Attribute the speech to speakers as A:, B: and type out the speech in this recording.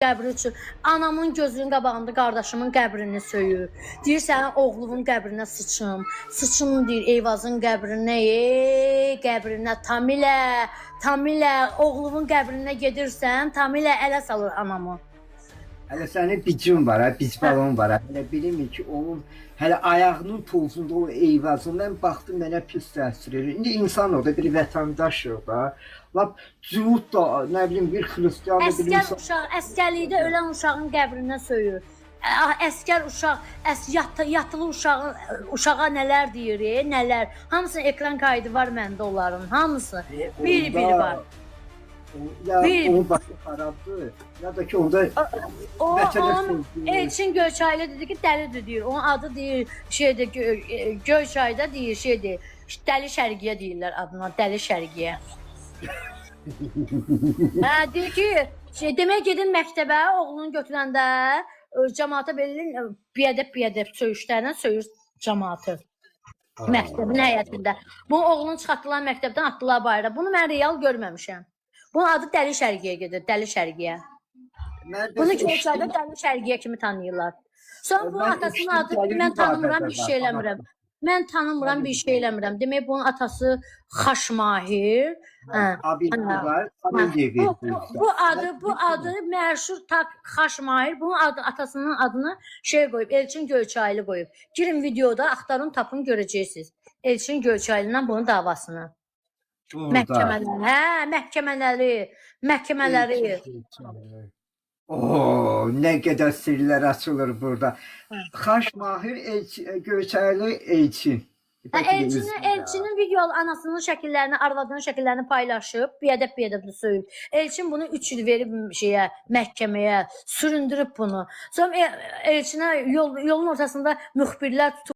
A: Qəbri üçün anamın gözünün qabağında qardaşımın qəbrini söyür. Deyir sənin oğlunun qəbrinə sıçım. Sıçım deyir Eyvazın qəbrinə, qəbrinə Tamilə oğlunun qəbrinə gedirsən, Tamilə ələ salır anamı.
B: Hələ sənin bicin var, bic balon var. Hələ bilmir ki, onun hələ ayağının tozunda o Eyvazından baxdı mənə pis təsir edir. İndi insan o da bir vətəndaş o da. Lap cüvud da, nə bilim bir xristiyan da bir insan.
A: Əskərlikdə ölən uşağın qəbrinə söyür. Əskər uşaq, yatılı uşağa nələr deyir, nələr. Hamısının ekran kaydı var məndə onların, hamısı. Bir var.
B: Ya onun başı xarabdır, ya da ki onda
A: Elçin Göyçaylı dedi ki dəlidir deyir. Onun adı deyir Göyçayda deyir Dəli Şərqiyə deyirlər adına, Dəli Şərqiyə. Deyir ki demək gedin məktəbə oğlunu götürəndə cəmaata belirlin biyədəb söyüşlərlə söyür cəmaatı. Məktəbin həyətində. Bu oğlunu çıxartdılar məktəbdən atdılar bayıra. Bunu mən real görməmişəm. Bunun adı Dəli Şərqiyə gedir, Dəli Şərqiyə. Bunu Göyçayda Dəli Şərqiyə kimi tanıyırlar. Sonra bunun atasının adı mən tanımıram, bir şey eləmirəm. Mən tanımıram, bir şey eləmirəm. Demək bunun atası Xaşmahir. Bu adı məşhur Xaşmahir. Bunun atasının adını qoyub, Elçin Göyçaylı qoyub. Girin videoda, axtarın, tapın, görəcəksiniz. Elçin Göyçaylı'ndan bunun davasını. Məhkəmələri.
B: Nə qədər sirlər açılır burada. Xaşmahir Göyçaylı Elçin.
A: Elçinin videolu anasının şəkillərini, arvadının şəkillərini paylaşıb, biyədəb söyüb. Elçin bunu 3 il verib məhkəməyə, süründürüb bunu. Sonra Elçinə yolun ortasında müxbirlər tutub.